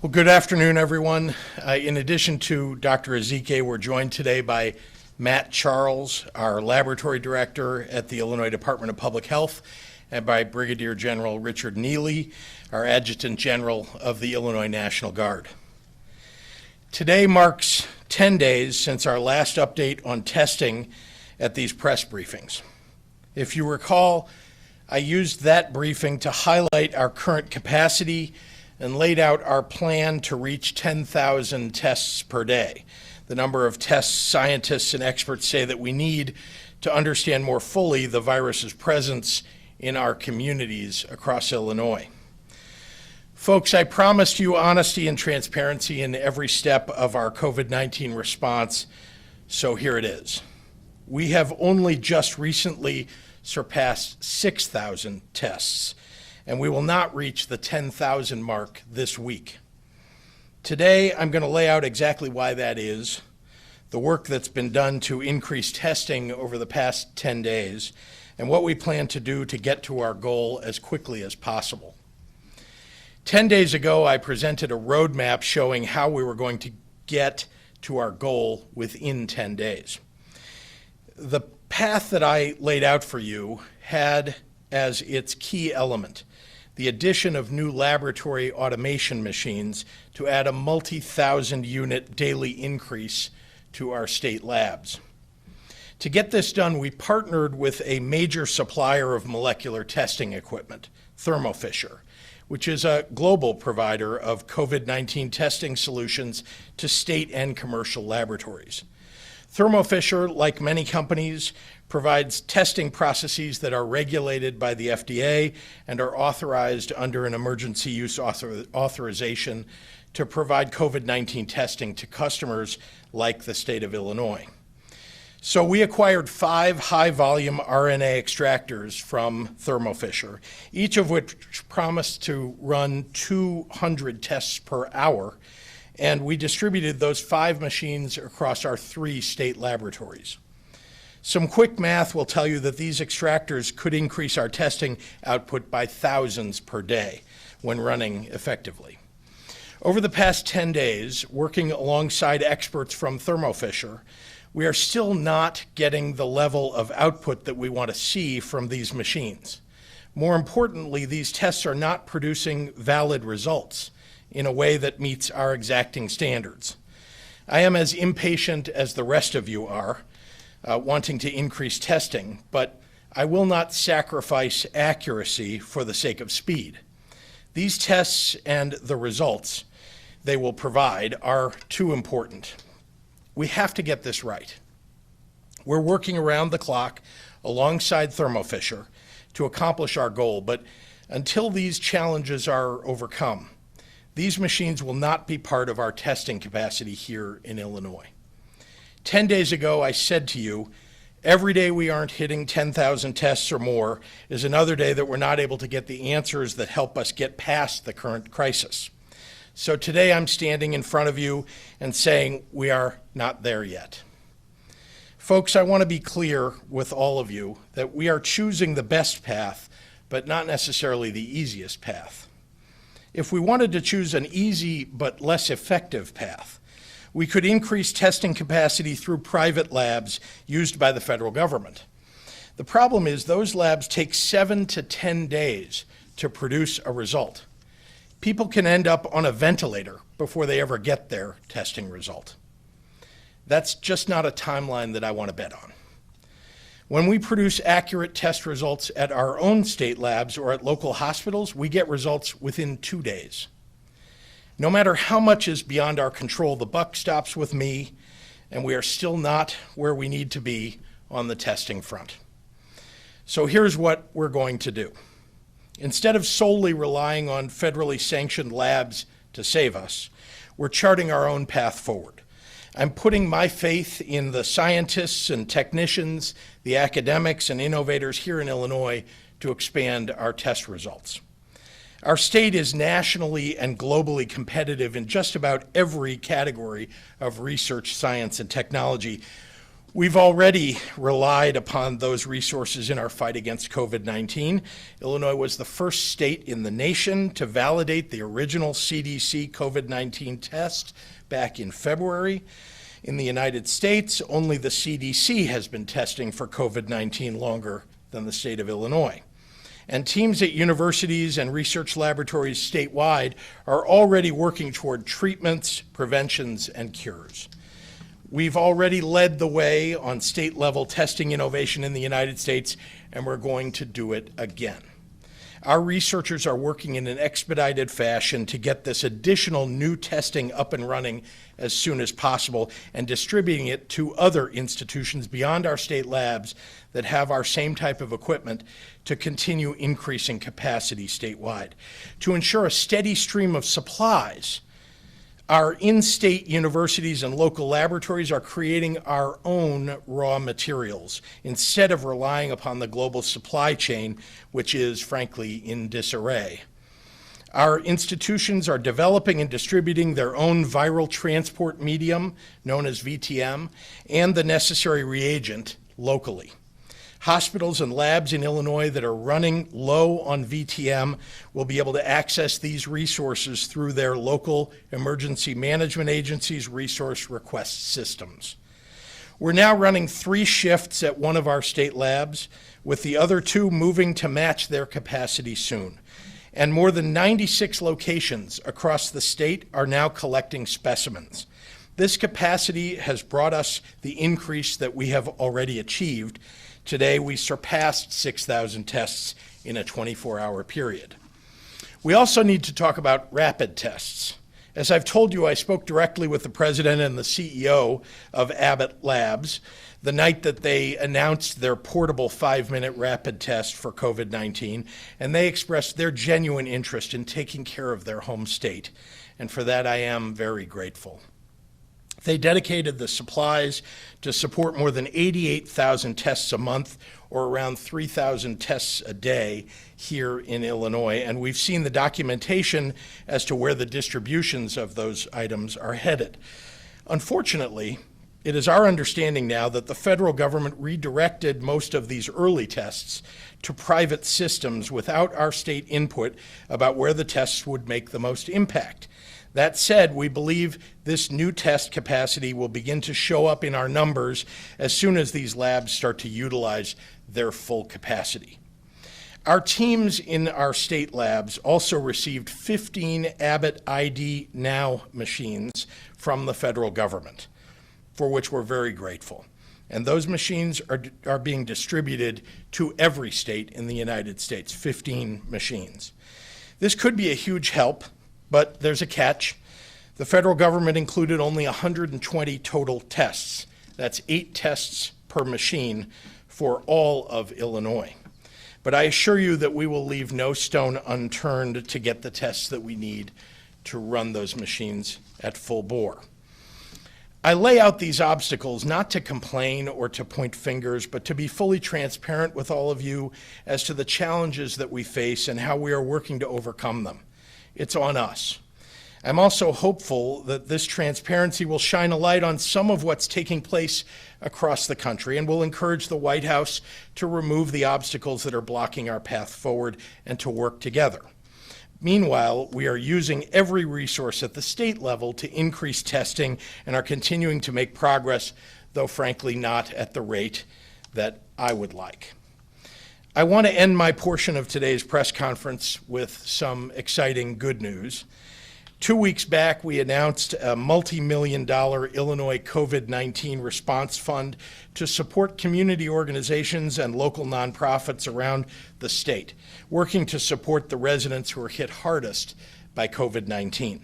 Well, good afternoon, everyone. In addition to Dr. Ezike, we're joined today by Matt Charles, our laboratory director at the Illinois Department of Public Health, and by Brigadier General Richard Neely, our Adjutant General of the Illinois National Guard. Today marks 10 days since our last update on testing at these press briefings. If you recall, I used that briefing to highlight our current capacity and laid out our plan to reach 10,000 tests per day, the number of tests scientists and experts say that we need to understand more fully the virus's presence in our communities across Illinois. Folks, I promised you honesty and transparency in every step of our COVID-19 response, so here it is. We have only just recently surpassed 6,000 tests, and we will not reach the 10,000 mark this week. Today, I'm going to lay out exactly why that is, the work that's been done to increase testing over the past 10 days, and what we plan to do to get to our goal as quickly as possible. 10 days ago, I presented a roadmap showing how we were going to get to our goal within 10 days. The path that I laid out for you had as its key element the addition of new laboratory automation machines to add a multi-thousand unit daily increase to our state labs. To get this done, we partnered with a major supplier of molecular testing equipment, Thermo Fisher, which is a global provider of COVID-19 testing solutions to state and commercial laboratories. Thermo Fisher, like many companies, provides testing processes that are regulated by the FDA and are authorized under an emergency use authorization to provide COVID-19 testing to customers like the state of Illinois. So we acquired 5 high-volume RNA extractors from Thermo Fisher, each of which promised to run 200 tests per hour, and we distributed those 5 machines across our 3 state laboratories. Some quick math will tell you that these extractors could increase our testing output by thousands per day when running effectively. Over the past 10 days, working alongside experts from Thermo Fisher, we are still not getting the level of output that we want to see from these machines. More importantly, these tests are not producing valid results in a way that meets our exacting standards. I am as impatient as the rest of you are, wanting to increase testing, but I will not sacrifice accuracy for the sake of speed. These tests and the results they will provide are too important. We have to get this right. We're working around the clock alongside Thermo Fisher to accomplish our goal, but until these challenges are overcome, these machines will not be part of our testing capacity here in Illinois. 10 days ago, I said to you, every day we aren't hitting 10,000 tests or more is another day that we're not able to get the answers that help us get past the current crisis. So today I'm standing in front of you and saying we are not there yet. Folks, I want to be clear with all of you that we are choosing the best path, but not necessarily the easiest path. If we wanted to choose an easy but less effective path, we could increase testing capacity through private labs used by the federal government. The problem is those labs take 7 to 10 days to produce a result. People can end up on a ventilator before they ever get their testing result. That's just not a timeline that I want to bet on. When we produce accurate test results at our own state labs or at local hospitals, we get results within 2 days. No matter how much is beyond our control, the buck stops with me, and we are still not where we need to be on the testing front. So here's what we're going to do. Instead of solely relying on federally sanctioned labs to save us, we're charting our own path forward. I'm putting my faith in the scientists and technicians, the academics and innovators here in Illinois to expand our test results. Our state is nationally and globally competitive in just about every category of research, science, and technology. We've already relied upon those resources in our fight against COVID-19. Illinois was the first state in the nation to validate the original CDC COVID-19 test back in February. In the United States, only the CDC has been testing for COVID-19 longer than the state of Illinois. And teams at universities and research laboratories statewide are already working toward treatments, preventions, and cures. We've already led the way on state-level testing innovation in the United States, and we're going to do it again. Our researchers are working in an expedited fashion to get this additional new testing up and running as soon as possible and distributing it to other institutions beyond our state labs that have our same type of equipment to continue increasing capacity statewide. To ensure a steady stream of supplies, our in-state universities and local laboratories are creating our own raw materials instead of relying upon the global supply chain, which is, frankly, in disarray. Our institutions are developing and distributing their own viral transport medium, known as VTM, and the necessary reagent locally. Hospitals and labs in Illinois that are running low on VTM will be able to access these resources through their local emergency management agencies' resource request systems. We're now running 3 shifts at one of our state labs, with the other 2 moving to match their capacity soon. And more than 96 locations across the state are now collecting specimens. This capacity has brought us the increase that we have already achieved. Today, we surpassed 6,000 tests in a 24-hour period. We also need to talk about rapid tests. As I've told you, I spoke directly with the president and the CEO of Abbott Labs the night that they announced their portable 5-minute rapid test for COVID-19, and they expressed their genuine interest in taking care of their home state. And for that, I am very grateful. They dedicated the supplies to support more than 88,000 tests a month, or around 3,000 tests a day here in Illinois, and we've seen the documentation as to where the distributions of those items are headed. Unfortunately, it is our understanding now that the federal government redirected most of these early tests to private systems without our state input about where the tests would make the most impact. That said, we believe this new test capacity will begin to show up in our numbers as soon as these labs start to utilize their full capacity. Our teams in our state labs also received 15 Abbott ID Now machines from the federal government, for which we're very grateful. And those machines are being distributed to every state in the United States, 15 machines. This could be a huge help, but there's a catch. The federal government included only 120 total tests. That's 8 tests per machine for all of Illinois. But I assure you that we will leave no stone unturned to get the tests that we need to run those machines at full bore. I lay out these obstacles not to complain or to point fingers, but to be fully transparent with all of you as to the challenges that we face and how we are working to overcome them. It's on us. I'm also hopeful that this transparency will shine a light on some of what's taking place across the country and will encourage the White House to remove the obstacles that are blocking our path forward and to work together. Meanwhile, we are using every resource at the state level to increase testing and are continuing to make progress, though frankly not at the rate that I would like. I want to end my portion of today's press conference with some exciting good news. 2 weeks back, we announced a multi-million-dollar Illinois COVID-19 response fund to support community organizations and local nonprofits around the state, working to support the residents who are hit hardest by COVID-19.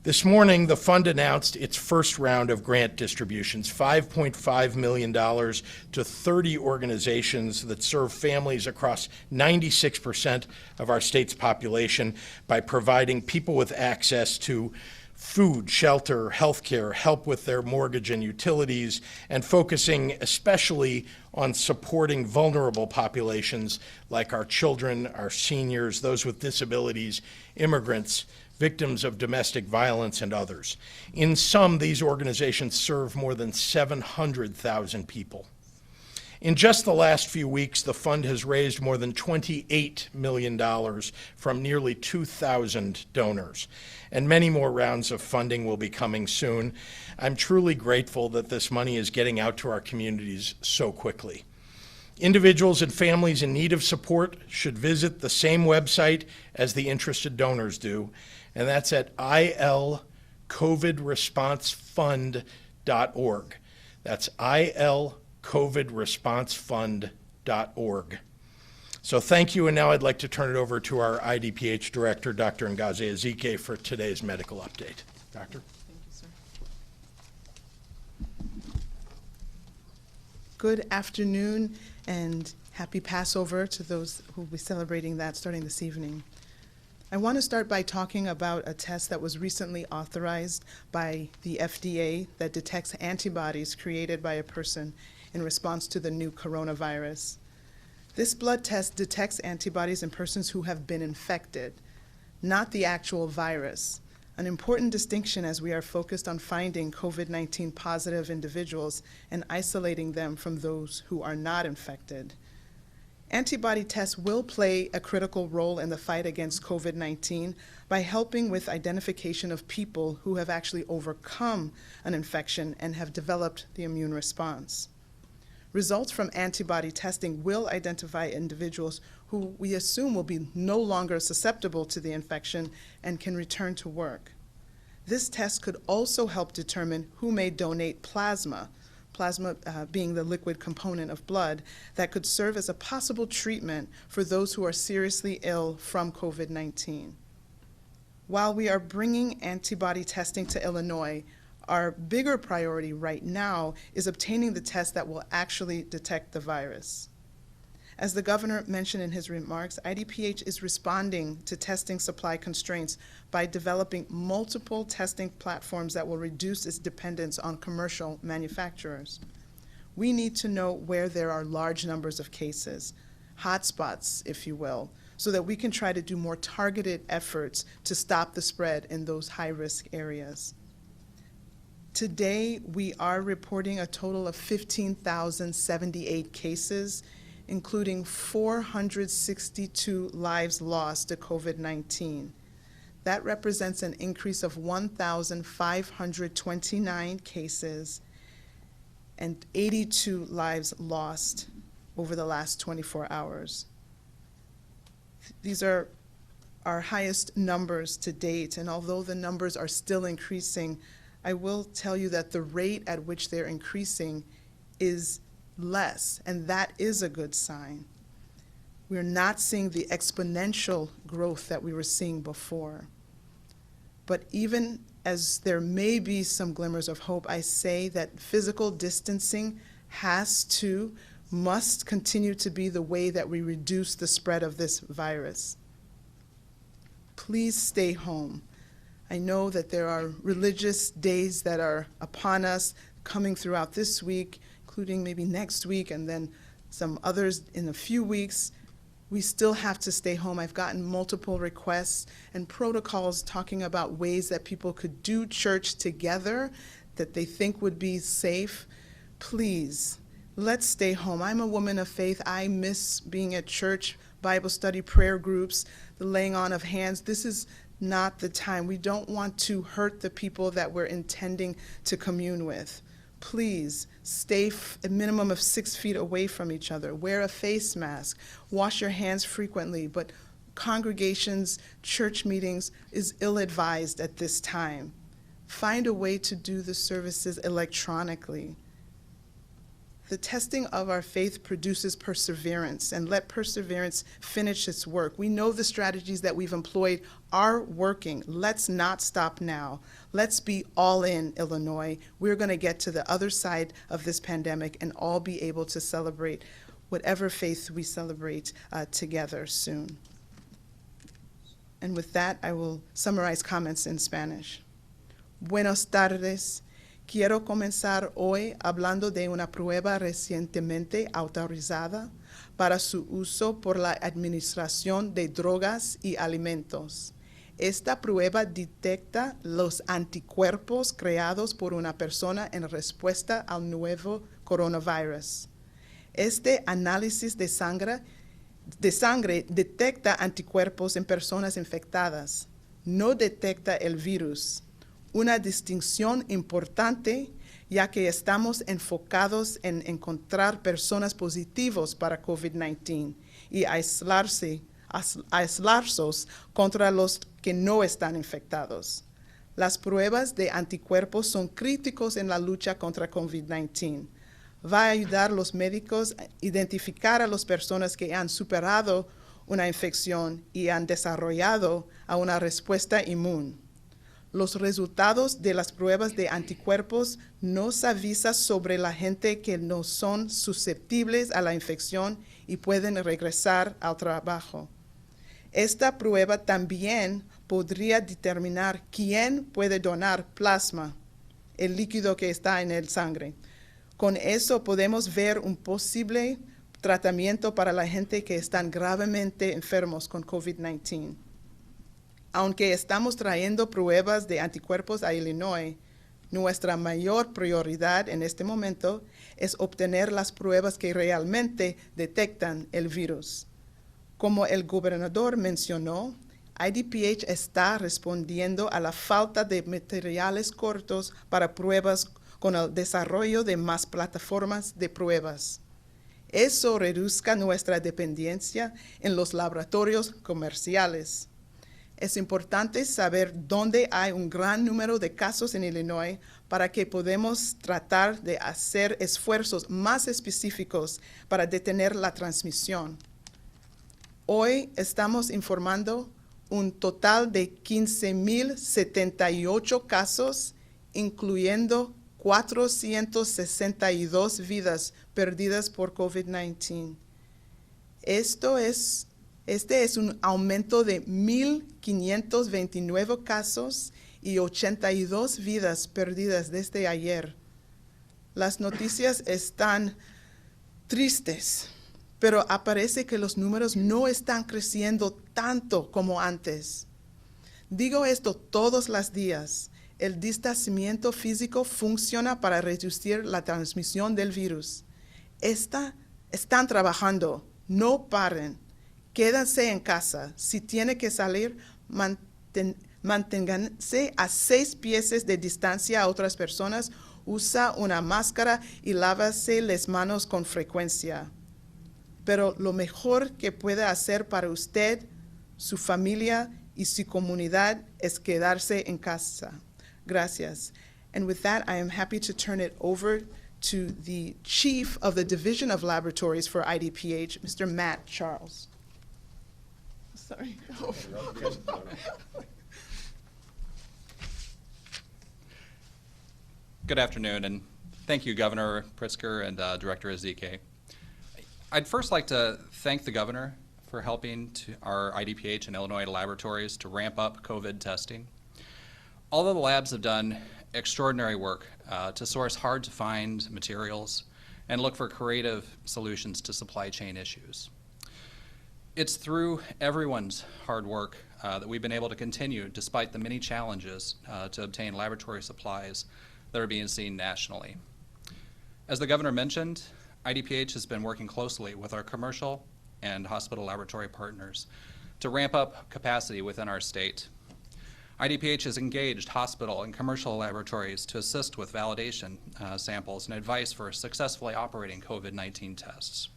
This morning, the fund announced its first round of grant distributions, $5.5 million to 30 organizations that serve families across 96% of our state's population by providing people with access to food, shelter, health care, help with their mortgage and utilities, and focusing especially on supporting vulnerable populations like our children, our seniors, those with disabilities, immigrants, victims of domestic violence, and others. In sum, these organizations serve more than 700,000 people. In just the last few weeks, the fund has raised more than $28 million from nearly 2,000 donors, and many more rounds of funding will be coming soon. I'm truly grateful that this money is getting out to our communities so quickly. Individuals and families in need of support should visit the same website as the interested donors do, and that's at ilcovidresponsefund.org. That's ilcovidresponsefund.org. So thank you, and now I'd like to turn it over to our IDPH Director, Dr. Ngozi Ezike, for today's medical update. Doctor? Thank you, sir. Good afternoon and happy Passover to those who will be celebrating that starting this evening. I want to start by talking about a test that was recently authorized by the FDA that detects antibodies created by a person in response to the new coronavirus. This blood test detects antibodies in persons who have been infected, not the actual virus. An important distinction as we are focused on finding COVID-19 positive individuals and isolating them from those who are not infected. Antibody tests will play a critical role in the fight against COVID-19 by helping with identification of people who have actually overcome an infection and have developed the immune response. Results from antibody testing will identify individuals who we assume will be no longer susceptible to the infection and can return to work. This test could also help determine who may donate plasma, being the liquid component of blood, that could serve as a possible treatment for those who are seriously ill from COVID-19. While we are bringing antibody testing to Illinois, our bigger priority right now is obtaining the test that will actually detect the virus. As the governor mentioned in his remarks, IDPH is responding to testing supply constraints by developing multiple testing platforms that will reduce its dependence on commercial manufacturers. We need to know where there are large numbers of cases, hotspots, if you will, so that we can try to do more targeted efforts to stop the spread in those high-risk areas. Today, we are reporting a total of 15,078 cases, including 462 lives lost to COVID-19. That represents an increase of 1,529 cases and 82 lives lost over the last 24 hours. These are our highest numbers to date, and although the numbers are still increasing, I will tell you that the rate at which they're increasing is less, and that is a good sign. We're not seeing the exponential growth that we were seeing before. But even as there may be some glimmers of hope, I say that physical distancing must continue to be the way that we reduce the spread of this virus. Please stay home. I know that there are religious days that are upon us coming throughout this week, including maybe next week and then some others in a few weeks. We still have to stay home. I've gotten multiple requests and protocols talking about ways that people could do church together that they think would be safe. Please, let's stay home. I'm a woman of faith. I miss being at church, Bible study, prayer groups, the laying on of hands. This is not the time. We don't want to hurt the people that we're intending to commune with. Please stay a minimum of 6 feet away from each other. Wear a face mask. Wash your hands frequently. But congregations, church meetings is ill-advised at this time. Find a way to do the services electronically. The testing of our faith produces perseverance, and let perseverance finish its work. We know the strategies that we've employed are working. Let's not stop now. Let's be all in, Illinois. We're going to get to the other side of this pandemic and all be able to celebrate whatever faith we celebrate together soon. And with that, I will summarize comments in Spanish. Buenos tardes. Quiero comenzar hoy hablando de una prueba recientemente autorizada para su uso por la Administración de Drogas y Alimentos. Esta prueba detecta los anticuerpos creados por una persona en respuesta al nuevo coronavirus. Este análisis de sangre detecta anticuerpos en personas infectadas, no detecta el virus. Una distinción importante, ya que estamos enfocados en encontrar personas positivas para COVID-19 y aislarlos contra los que no están infectados. Las pruebas de anticuerpos son críticos en la lucha contra COVID-19. Va a ayudar a los médicos a identificar a las personas que han superado una infección y han desarrollado a una respuesta inmune. Los resultados de las pruebas de anticuerpos nos avisan sobre la gente que no son susceptibles a la infección y pueden regresar al trabajo. Esta prueba también podría determinar quién puede donar plasma, el líquido que está en el sangre. Con eso podemos ver un posible tratamiento para la gente que están gravemente enfermos con COVID-19. Aunque estamos trayendo pruebas de anticuerpos a Illinois, nuestra mayor prioridad en este momento es obtener las pruebas que realmente detectan el virus. Como el gobernador mencionó, IDPH está respondiendo a la falta de materiales cortos para pruebas con el desarrollo de más plataformas de pruebas. Eso reduzca nuestra dependencia en los laboratorios comerciales. Es importante saber dónde hay un gran número de casos en Illinois para que podamos tratar de hacer esfuerzos más específicos para detener la transmisión. Hoy estamos informando un total de 15,078 casos, incluyendo 462 vidas perdidas por COVID-19. Este es un aumento de 1,529 casos y 82 vidas perdidas desde ayer. Las noticias están tristes, pero parece que los números no están creciendo tanto como antes. Digo esto todos los días. El distanciamiento físico funciona para reducir la transmisión del virus. Están trabajando, no paren. Quédense en casa. Si tiene que salir, manténganse a 6 pies de distancia a otras personas. Usa una máscara y lávase las manos con frecuencia. Pero lo mejor que puede hacer para usted, su familia y su comunidad es quedarse en casa. Gracias. And with that, I am happy to turn it over to the Chief of the Division of Laboratories for IDPH, Mr. Matt Charles. Sorry. Good afternoon, and thank you, Governor Pritzker and Director Ezike. I'd first like to thank the Governor for helping our IDPH and Illinois laboratories to ramp up COVID testing. Although the labs have done extraordinary work to source hard-to-find materials and look for creative solutions to supply chain issues. It's through everyone's hard work that we've been able to continue despite the many challenges to obtain laboratory supplies that are being seen nationally. As the Governor mentioned, IDPH has been working closely with our commercial and hospital laboratory partners to ramp up capacity within our state. IDPH has engaged hospital and commercial laboratories to assist with validation samples and advice for successfully operating COVID-19 tests.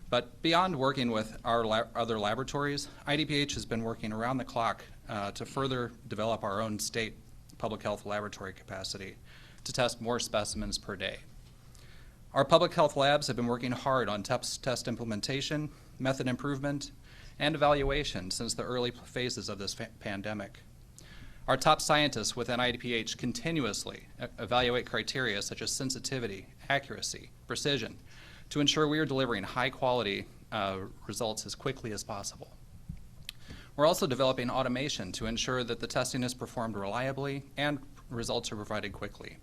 But beyond working with our other laboratories, IDPH has been working around the clock to further develop our own state public health laboratory capacity to test more specimens per day. Our public health labs have been working hard on test implementation, method improvement, and evaluation since the early phases of this pandemic. Our top scientists within IDPH continuously evaluate criteria such as sensitivity, accuracy, precision, to ensure we are delivering high-quality results as quickly as possible. We're also developing automation to ensure that the testing is performed reliably and results are provided quickly.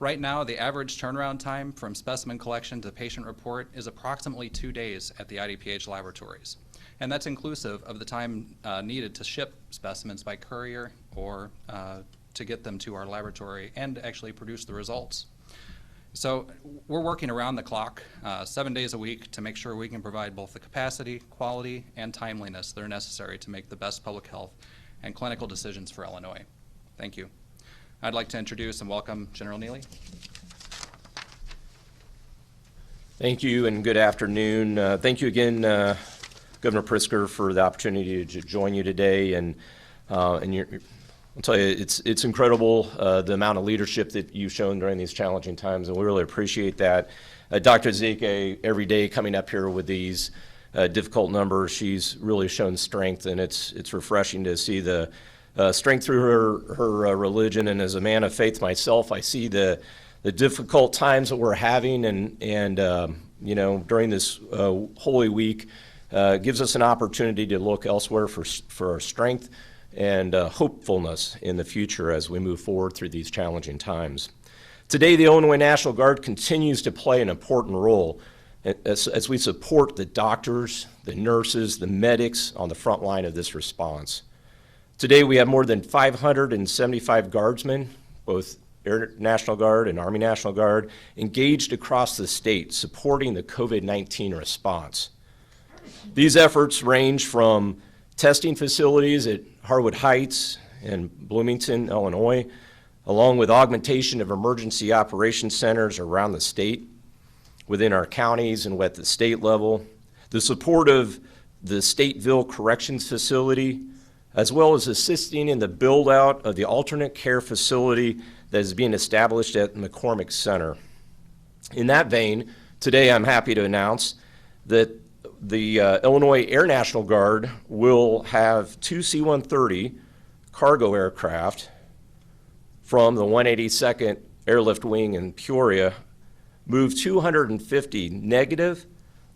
Right now, the average turnaround time from specimen collection to patient report is approximately 2 days at the IDPH laboratories. And that's inclusive of the time needed to ship specimens by courier or to get them to our laboratory and actually produce the results. So we're working around the clock, 7 days a week, to make sure we can provide both the capacity, quality, and timeliness that are necessary to make the best public health and clinical decisions for Illinois. Thank you. I'd like to introduce and welcome General Neely. Thank you and good afternoon. Thank you again, Governor Pritzker, for the opportunity to join you today. And I'll tell you, it's incredible the amount of leadership that you've shown during these challenging times, and we really appreciate that. Dr. Ezike, every day coming up here with these difficult numbers, she's really shown strength, and it's refreshing to see the strength through her religion. And as a man of faith myself, I see the difficult times that we're having, and you know, during this Holy Week gives us an opportunity to look elsewhere for our strength and hopefulness in the future as we move forward through these challenging times. Today, the Illinois National Guard continues to play an important role as we support the doctors, the nurses, the medics on the front line of this response. Today, we have more than 575 guardsmen, both Air National Guard and Army National Guard, engaged across the state supporting the COVID-19 response. These efforts range from testing facilities at Harwood Heights and Bloomington, Illinois, along with augmentation of emergency operations centers around the state, within our counties and at the state level, the support of the Stateville Corrections Facility, as well as assisting in the build-out of the alternate care facility that is being established at McCormick Center. In that vein, today I'm happy to announce that the Illinois Air National Guard will have 2 C-130 cargo aircraft from the 182nd Airlift Wing in Peoria move 250 negative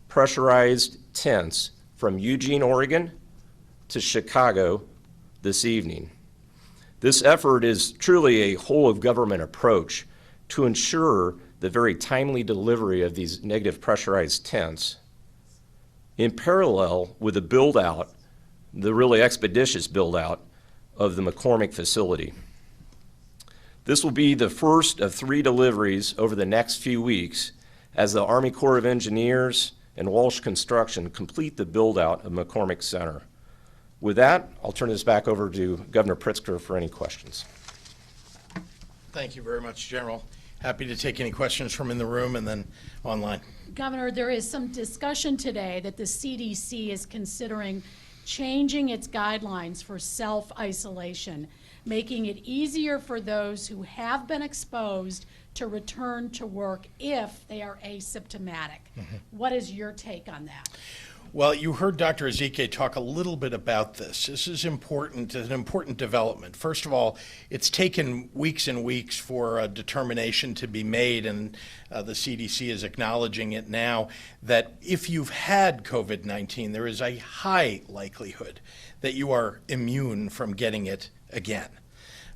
pressurized tents from Eugene, Oregon to Chicago this evening. This effort is truly a whole-of-government approach to ensure the very timely delivery of these negative pressurized tents in parallel with the build-out, the really expeditious build-out of the McCormick facility. This will be the first of 3 deliveries over the next few weeks as the Army Corps of Engineers and Walsh Construction complete the build-out of McCormick Center. With that, I'll turn this back over to Governor Pritzker for any questions. Thank you very much, General. Happy to take any questions from in the room and then online. Governor, there is some discussion today that the CDC is considering changing its guidelines for self-isolation, making it easier for those who have been exposed to return to work if they are asymptomatic. What is your take on that? Well, you heard Dr. Ezike talk a little bit about this. This is important, an important development. First of all, it's taken weeks and weeks for a determination to be made, and the CDC is acknowledging it now, that if you've had COVID-19, there is a high likelihood that you are immune from getting it again.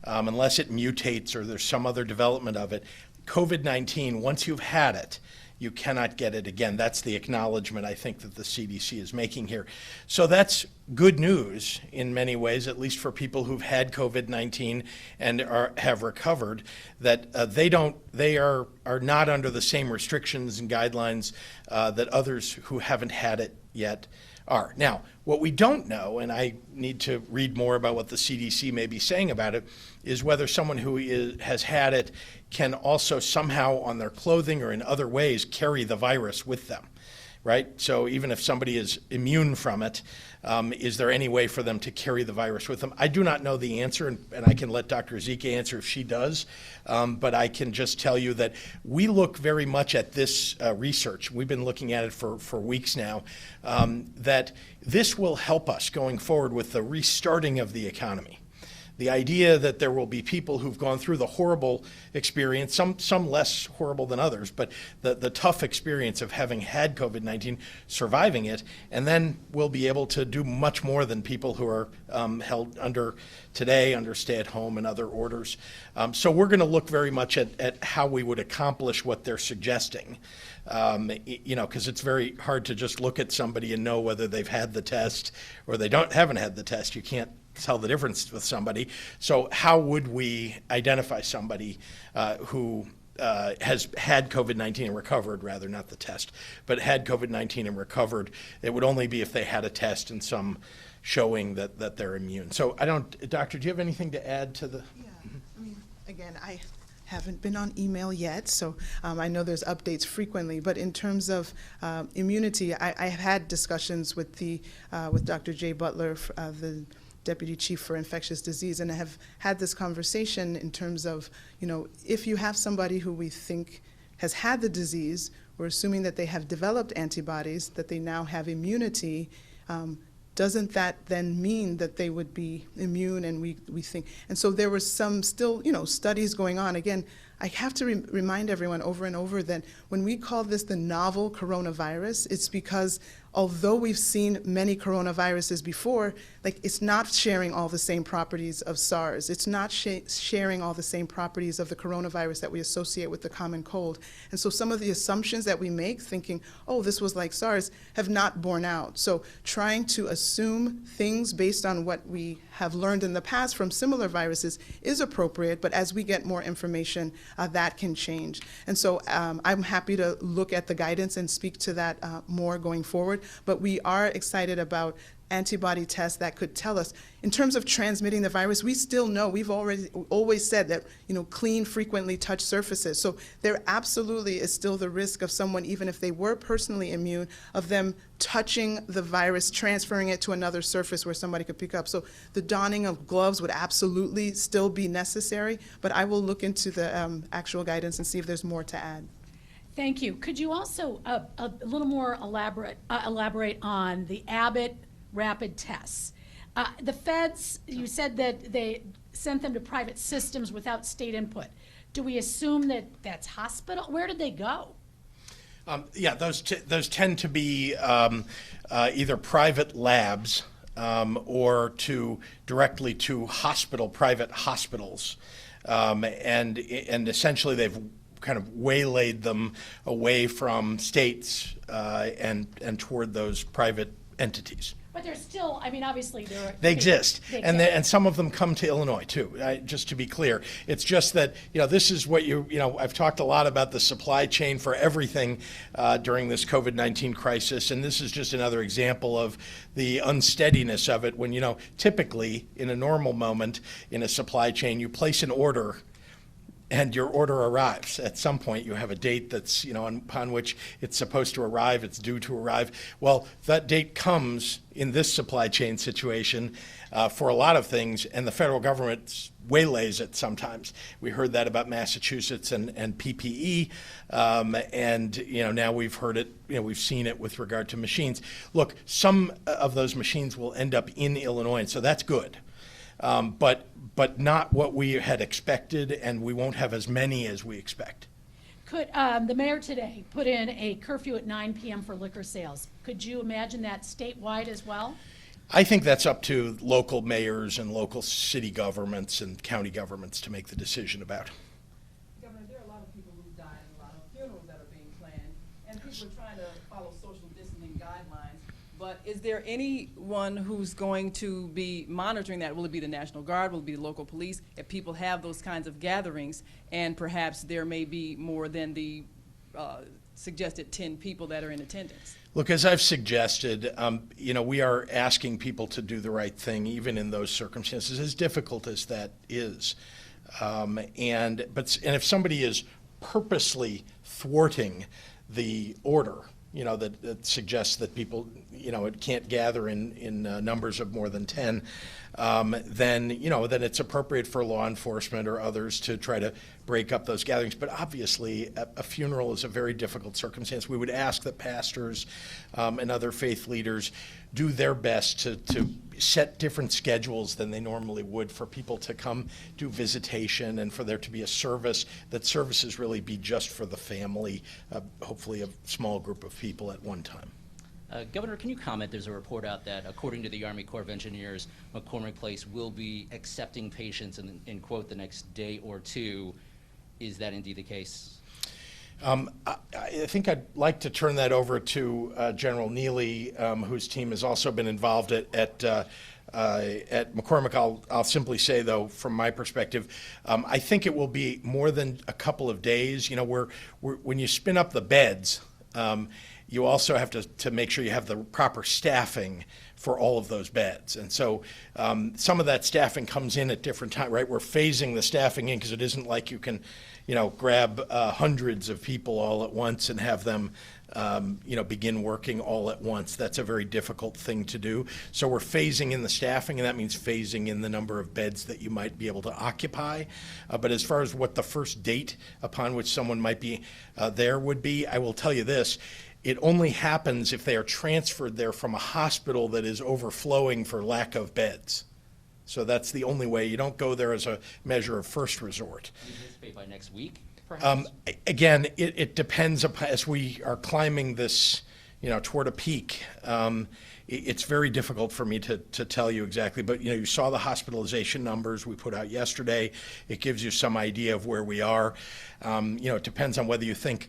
Unless it mutates or there's some other development of it, COVID-19, once you've had it, you cannot get it again. That's the acknowledgement I think that the CDC is making here. So that's good news in many ways, at least for people who've had COVID-19 and have recovered, that they are not under the same restrictions and guidelines that others who haven't had it yet are. Now, what we don't know, and I need to read more about what the CDC may be saying about it, is whether someone who has had it can also somehow on their clothing or in other ways carry the virus with them, right? So even if somebody is immune from it, is there any way for them to carry the virus with them? I do not know the answer, and I can let Dr. Ezike answer if she does, but I can just tell you that we look very much at this research. We've been looking at it for weeks now, that this will help us going forward with the restarting of the economy. the idea that there will be people who've gone through the horrible experience, some less horrible than others, but the tough experience of having had COVID-19, surviving it, and then we'll be able to do much more than people who are held under stay-at-home and other orders. So we're going to look very much at how we would accomplish what they're suggesting. Because it's very hard to just look at somebody and know whether they've had the test or they haven't had the test. You can't tell the difference with somebody. So how would we identify somebody who has had COVID-19 and recovered, rather not the test, but had COVID-19 and recovered? It would only be if they had a test and some showing that they're immune. So Doctor, do you have anything to add to the? Yeah, I mean, again, I haven't been on email yet, so I know there's updates frequently, but in terms of immunity, I have had discussions with Dr. Jay Butler, the Deputy Chief for Infectious Disease, and I have had this conversation in terms of, if you have somebody who we think has had the disease, we're assuming that they have developed antibodies, that they now have immunity, doesn't that then mean that they would be immune? And we think, and so there was some still, studies going on. Again, I have to remind everyone over and over that when we call this the novel coronavirus, it's because although we've seen many coronaviruses before, it's not sharing all the same properties of SARS. It's not sharing all the same properties of the coronavirus that we associate with the common cold. And so some of the assumptions that we make, thinking, oh, this was like SARS, have not borne out. So trying to assume things based on what we have learned in the past from similar viruses is appropriate, but as we get more information, that can change. And so I'm happy to look at the guidance and speak to that more going forward. But we are excited about antibody tests that could tell us, in terms of transmitting the virus, we still know, we've always said that, clean, frequently touched surfaces. So there absolutely is still the risk of someone, even if they were personally immune, of them touching the virus, transferring it to another surface where somebody could pick up. So the donning of gloves would absolutely still be necessary, but I will look into the actual guidance and see if there's more to add. Thank you. Could you also a little more elaborate on the Abbott rapid tests? The feds, you said that they sent them to private systems without state input. Do we assume that that's hospital? Where did they go? Yeah, those tend to be either private labs or directly to private hospitals, and essentially they've kind of waylaid them away from states and toward those private entities. But they're still, obviously they exist, and some of them come to Illinois too. Just to be clear, it's just that this is what I've talked a lot about the supply chain for everything during this COVID-19 crisis, and this is just another example of the unsteadiness of it. When typically in a normal moment in a supply chain, you place an order. And your order arrives. At some point, you have a date that's, upon which it's supposed to arrive, it's due to arrive. Well, that date comes in this supply chain situation for a lot of things, and the federal government waylays it sometimes. We heard that about Massachusetts and PPE, and now we've heard it, we've seen it with regard to machines. Look, some of those machines will end up in Illinois, and so that's good. But not what we had expected, and we won't have as many as we expect. Could the mayor today put in a curfew at 9 p.m. for liquor sales? Could you imagine that statewide as well? I think that's up to local mayors and local city governments and county governments to make the decision about. Governor, there are a lot of people who died and a lot of funerals that are being planned, and people are trying to follow social distancing guidelines. But is there anyone who's going to be monitoring that? Will it be the National Guard? Will it be the local police? If people have those kinds of gatherings, and perhaps there may be more than the suggested 10 people that are in attendance? Look, as I've suggested, we are asking people to do the right thing, even in those circumstances, as difficult as that is. And if somebody is purposely thwarting the order, that suggests that people, it can't gather in numbers of more than 10, then it's appropriate for law enforcement or others to try to break up those gatherings. But obviously, a funeral is a very difficult circumstance. We would ask that pastors and other faith leaders do their best to set different schedules than they normally would for people to come do visitation and for there to be a service, that services really be just for the family, hopefully a small group of people at one time. Governor, can you comment? There's a report out that, according to the Army Corps of Engineers, McCormick Place will be accepting patients in quote, the next day or two. Is that indeed the case? I think I'd like to turn that over to General Neely, whose team has also been involved at McCormick. I'll simply say, though, from my perspective, I think it will be more than a couple of days. You know, when you spin up the beds, you also have to make sure you have the proper staffing for all of those beds. And so some of that staffing comes in at different times, right? We're phasing the staffing in because it isn't like you can, you know, grab hundreds of people all at once and have them, you know, begin working all at once. That's a very difficult thing to do. So we're phasing in the staffing, and that means phasing in the number of beds that you might be able to occupy. But as far as what the first date upon which someone might be there would be, I will tell you this. It only happens if they are transferred there from a hospital that is overflowing for lack of beds. So that's the only way. You don't go there as a measure of first resort. Do you anticipate by next week, perhaps? Again, it depends upon, as we are climbing this, you know, toward a peak. It's very difficult for me to tell you exactly, but you know, you saw the hospitalization numbers we put out yesterday. It gives you some idea of where we are. You know, it depends on whether you think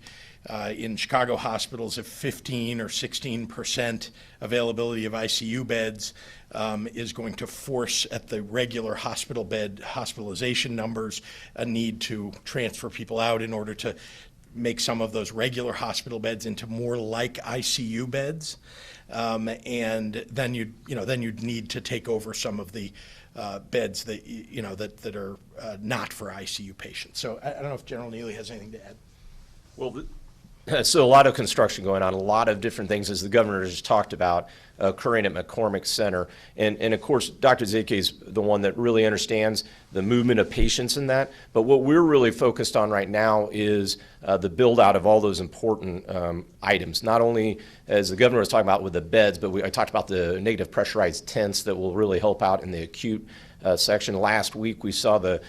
in Chicago hospitals if 15 or 16% availability of ICU beds is going to force at the regular hospital bed hospitalization numbers a need to transfer people out in order to make some of those regular hospital beds into more like ICU beds, and then you'd need to take over some of the beds that that are not for ICU patients. So I don't know if General Neely has anything to add. Well, so a lot of construction going on, a lot of different things, as the governor just talked about, occurring at McCormick Center. And of course, Dr. Zake is the one that really understands the movement of patients in that. But what we're really focused on right now is the build out of all those important items. Not only, as the governor was talking about with the beds, but I talked about the negative pressurized tents that will really help out in the acute section. Last week, we saw the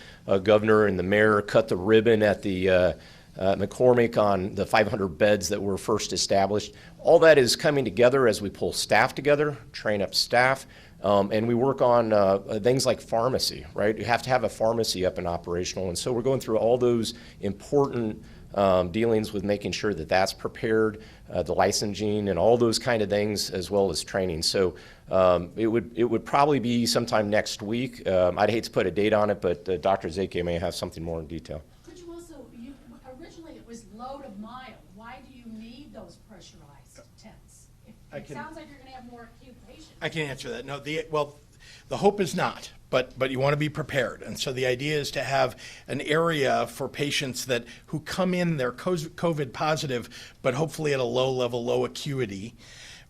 governor and the mayor cut the ribbon at the McCormick on the 500 beds that were first established. All that is coming together as we pull staff together, train up staff, and we work on things like pharmacy, right? You have to have a pharmacy up and operational, and so we're going through all those important dealings with making sure that that's prepared, the licensing and all those kind of things, as well as training. So it would probably be sometime next week. I'd hate to put a date on it, but Dr. Zake may have something more in detail. Originally it was low to mild. Why do you need those pressurized tents? It sounds like you're going to have more acute patients. I can answer that. No, the hope is not, but you want to be prepared. And so the idea is to have an area for patients who come in, they're COVID positive, but hopefully at a low level, low acuity,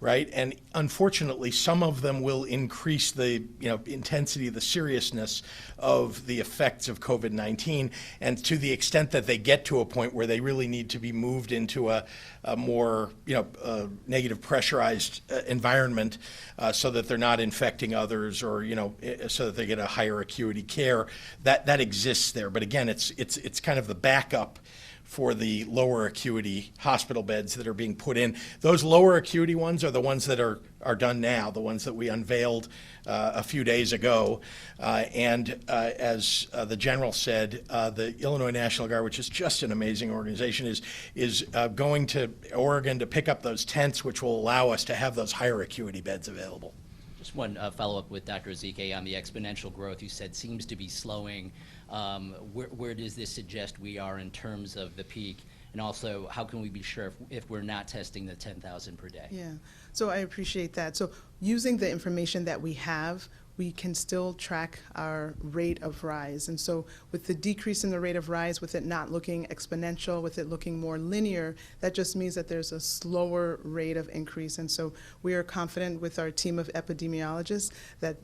right? And unfortunately, some of them will increase the intensity, the seriousness of the effects of COVID-19, and to the extent that they get to a point where they really need to be moved into a more negative pressurized environment, so that they're not infecting others, or so that they get a higher acuity care. That exists there, but again, it's kind of the backup for the lower acuity hospital beds that are being put in. Those lower acuity ones are the ones that are done now, the ones that we unveiled a few days ago. And as the general said, the Illinois National Guard, which is just an amazing organization, is going to Oregon to pick up those tents, which will allow us to have those higher acuity beds available. Just one follow-up with Dr. Ezike on the exponential growth you said seems to be slowing. Where does this suggest we are in terms of the peak? And also, how can we be sure if we're not testing the 10,000 per day? Yeah, so I appreciate that. So using the information that we have, we can still track our rate of rise. And so with the decrease in the rate of rise, with it not looking exponential, with it looking more linear, that just means that there's a slower rate of increase. And so we are confident with our team of epidemiologists that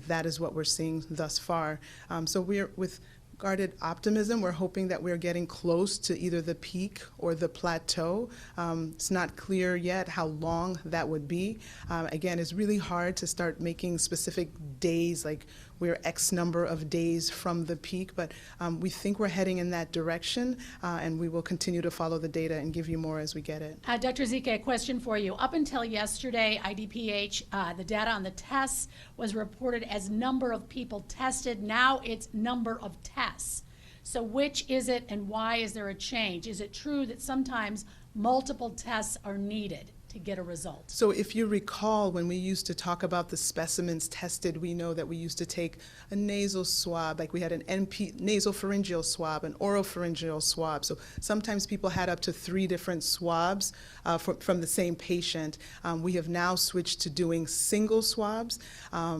that is what we're seeing thus far. So we're with guarded optimism. We're hoping that we're getting close to either the peak or the plateau. It's not clear yet how long that would be. Again, it's really hard to start making specific days, like we're X number of days from the peak, but we think we're heading in that direction, and we will continue to follow the data and give you more as we get it. Dr. Ezike, a question for you. Up until yesterday, IDPH, the data on the tests was reported as number of people tested. Now it's number of tests. So which is it, and why is there a change? Is it true that sometimes multiple tests are needed to get a result? So if you recall, when we used to talk about the specimens tested, we know that we used to take a nasal swab, like we had an nasopharyngeal swab, an oropharyngeal swab. So sometimes people had up to 3 different swabs from the same patient. We have now switched to doing single swabs.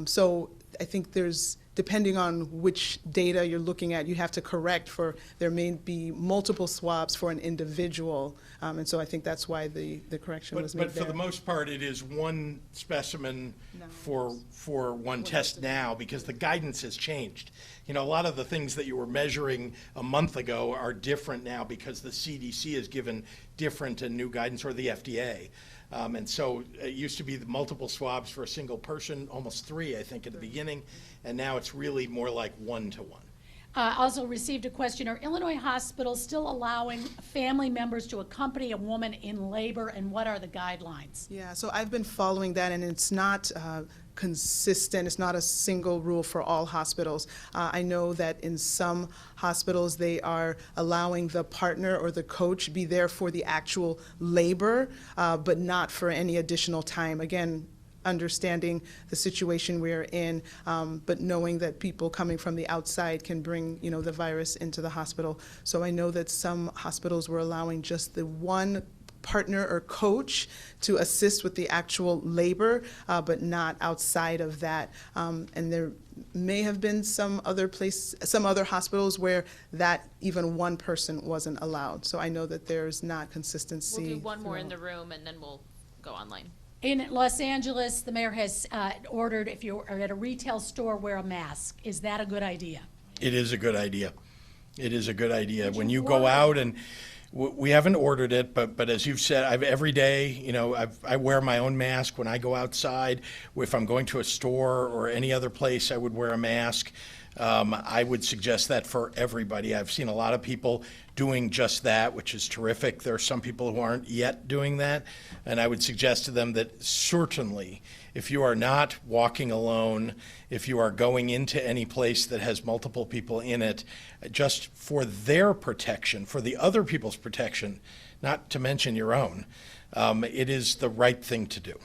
So I think depending on which data you're looking at, you have to correct for, there may be multiple swabs for an individual. And so I think that's why the correction was made But for there. the most part, it is one specimen for one test now, because the guidance has changed. You know, a lot of the things that you were measuring a month ago are different now because the CDC has given different and new guidance, or the FDA. And so it used to be the multiple swabs for a single person, almost 3, I think, at the beginning, and now it's really more like 1-to-1. Also received a question, are Illinois hospitals still allowing family members to accompany a woman in labor, and what are the guidelines? Yeah, so I've been following that, and it's not consistent. It's not a single rule for all hospitals. I know that in some hospitals they are allowing the partner or the coach be there for the actual labor, but not for any additional time. Again, understanding the situation we're in, but knowing that people coming from the outside can bring, the virus into the hospital. So I know that some hospitals were allowing just the one partner or coach to assist with the actual labor, but not outside of that. And there may have been some other hospitals where that even one person wasn't allowed. So I know that there's not consistency. We'll do one more in throughout. the room and then we'll go online. In Los Angeles, the mayor has ordered, if you are at a retail store, wear a mask. Is that a good idea? It is a good idea. It is a good idea. Would When you you go order out, and we haven't ordered it, but as you've said, every day, I wear my own mask when I go outside. If I'm going to a store or any other place, I would wear a mask. I would suggest that for everybody. I've seen a lot of people doing just that, which is terrific. There are some people who aren't yet doing that, and I would suggest to them that certainly, if you are not walking alone, if you are going into any place that has multiple people in it, just for their protection, for the other people's protection, not to mention your own, it is the right thing to do.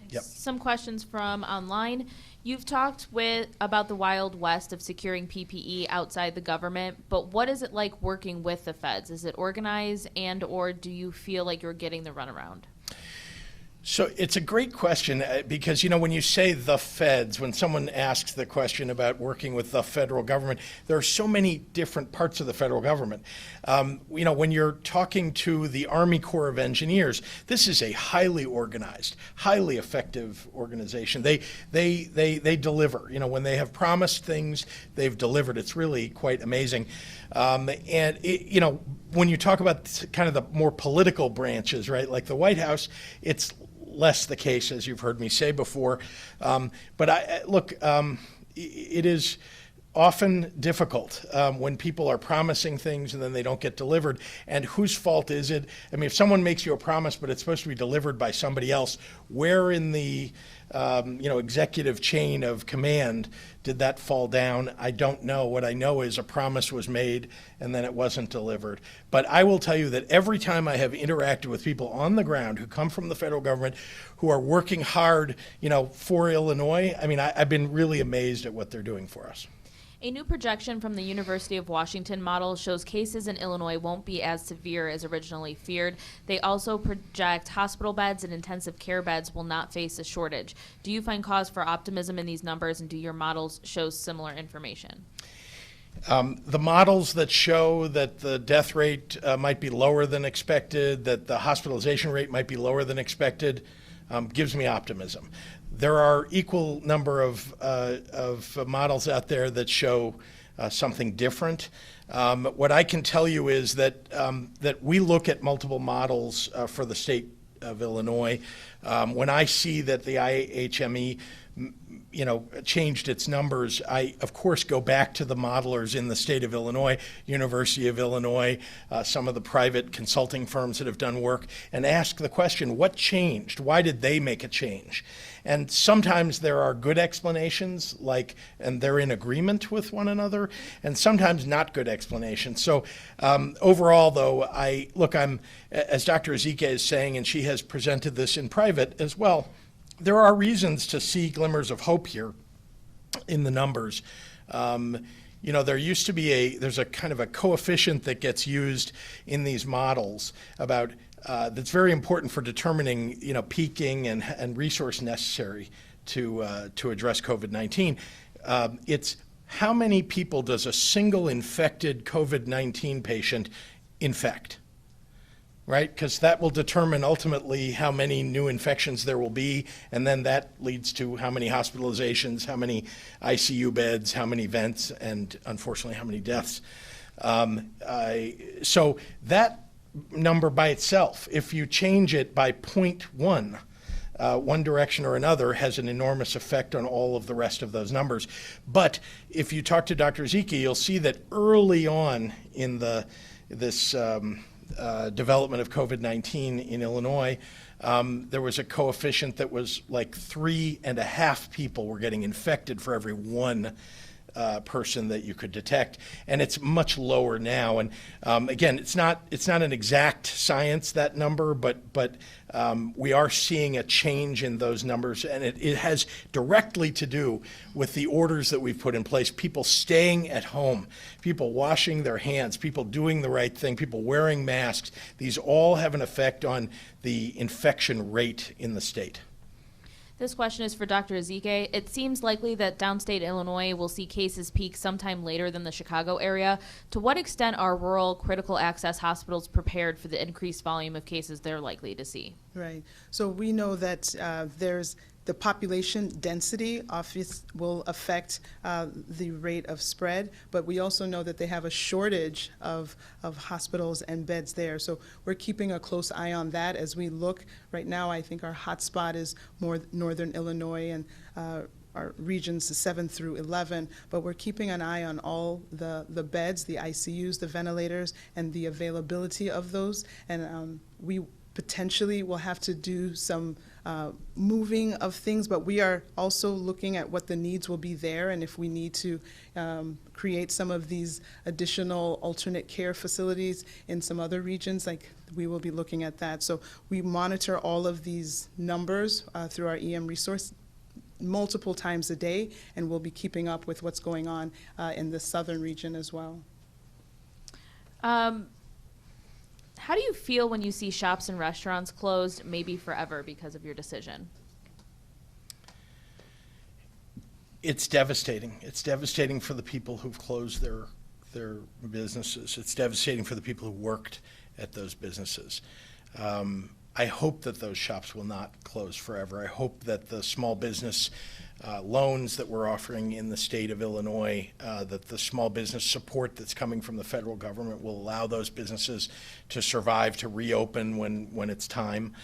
Yep. Some questions from online. You've talked about the Wild West of securing PPE outside the government, but what is it like working with the feds? Is it organized, and or do you feel like you're getting the runaround? So it's a great question because, when you say the feds, when someone asks the question about working with the federal government, there are so many different parts of the federal government. When you're talking to the Army Corps of Engineers, this is a highly organized, highly effective organization. They deliver. When they have promised things, they've delivered. It's really quite amazing. When you talk about kind of the more political branches, right, like the White House, it's less the case, as you've heard me say before. But it is often difficult when people are promising things and then they don't get delivered. And whose fault is it? I mean, if someone makes you a promise, but it's supposed to be delivered by somebody else, where in the executive chain of command did that fall down? I don't know. What I know is a promise was made and then it wasn't delivered. But I will tell you that every time I have interacted with people on the ground who come from the federal government, who are working hard, for Illinois, I mean, I've been really amazed at what they're doing for us. A new projection from the University of Washington model shows cases in Illinois won't be as severe as originally feared. They also project hospital beds and intensive care beds will not face a shortage. Do you find cause for optimism in these numbers, and do your models show similar information? The models that show that the death rate might be lower than expected, that the hospitalization rate might be lower than expected, gives me optimism. There are equal number of models out there that show something different. What I can tell you is that that we look at multiple models for the state of Illinois. When I see that the IHME changed its numbers, I, of course, go back to the modelers in the state of Illinois, University of Illinois, some of the private consulting firms that have done work, and ask the question, what changed? Why did they make a change? And sometimes there are good explanations, and they're in agreement with one another, and sometimes not good explanations. So overall, though, I'm, as Dr. Ezike is saying, and she has presented this in private as well, there are reasons to see glimmers of hope here in the numbers. There used to be there's a kind of a coefficient that gets used in these models about that's very important for determining, peaking and resource necessary to address COVID-19. It's how many people does a single infected COVID-19 patient infect? Right? Because that will determine ultimately how many new infections there will be, and then that leads to how many hospitalizations, how many ICU beds, how many vents, and unfortunately how many deaths. So that number by itself, if you change it by 0.1, one direction or another, has an enormous effect on all of the rest of those numbers. But if you talk to Dr. Ezike, you'll see that early on in this development of COVID-19 in Illinois, there was a coefficient that was like 3.5 people were getting infected for every one person that you could detect, and it's much lower now. And again, it's not an exact science, that number, but we are seeing a change in those numbers, and it has directly to do with the orders that we've put in place. People staying at home, people washing their hands, people doing the right thing, people wearing masks. These all have an effect on the infection rate in the state. This question is for Dr. Ezike. It seems likely that downstate Illinois will see cases peak sometime later than the Chicago area. To what extent are rural critical access hospitals prepared for the increased volume of cases they're likely to see? Right. So we know that there's the population density will affect the rate of spread, but we also know that they have a shortage of hospitals and beds there. So we're keeping a close eye on that as we look. Right now, I think our hotspot is more northern Illinois and our regions 7 through 11, but we're keeping an eye on all the beds, the ICUs, the ventilators, and the availability of those. And we potentially will have to do some moving of things, but we are also looking at what the needs will be there, and if we need to create some of these additional alternate care facilities in some other regions, we will be looking at that. So we monitor all of these numbers through our EM resource multiple times a day, and we'll be keeping up with what's going on in the southern region as well. How do you feel when you see shops and restaurants closed, maybe forever, because of your decision? It's devastating. It's devastating for the people who've closed their businesses. It's devastating for the people who worked at those businesses. I hope that those shops will not close forever. I hope that the small business loans that we're offering in the state of Illinois, that the small business support that's coming from the federal government will allow those businesses to survive, to reopen when it's time.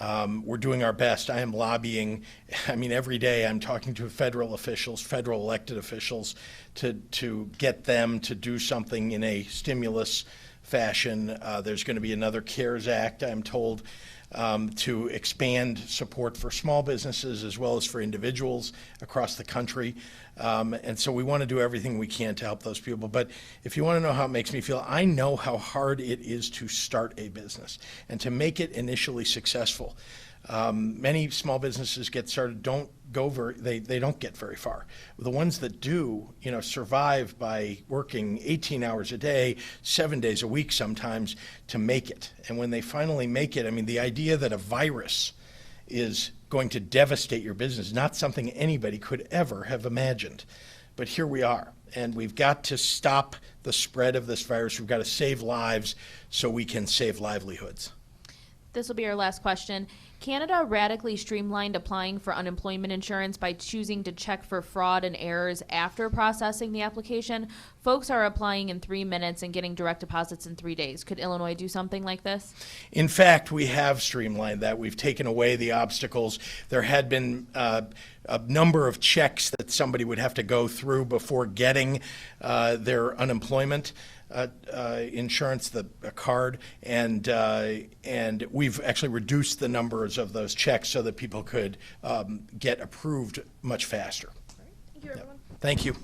We're doing our best. I am lobbying. Every day I'm talking to federal officials, federal elected officials, to get them to do something in a stimulus fashion. There's going to be another CARES Act, I'm told, to expand support for small businesses as well as for individuals across the country. And so we want to do everything we can to help those people. But if you want to know how it makes me feel, I know how hard it is to start a business and to make it initially successful. Many small businesses get started, they don't get very far. The ones that do, survive by working 18 hours a day, 7 days a week sometimes to make it. And when they finally make it, the idea that a virus is going to devastate your business, not something anybody could ever have imagined. But here we are, and we've got to stop the spread of this virus. We've got to save lives so we can save livelihoods. This will be our last question. Canada radically streamlined applying for unemployment insurance by choosing to check for fraud and errors after processing the application. Folks are applying in 3 minutes and getting direct deposits in 3 days. Could Illinois do something like this? In fact, we have streamlined that. We've taken away the obstacles. There had been a number of checks that somebody would have to go through before getting their unemployment insurance, the card, and we've actually reduced the numbers of those checks so that people could get approved much faster. Thank you, everyone. Thank you.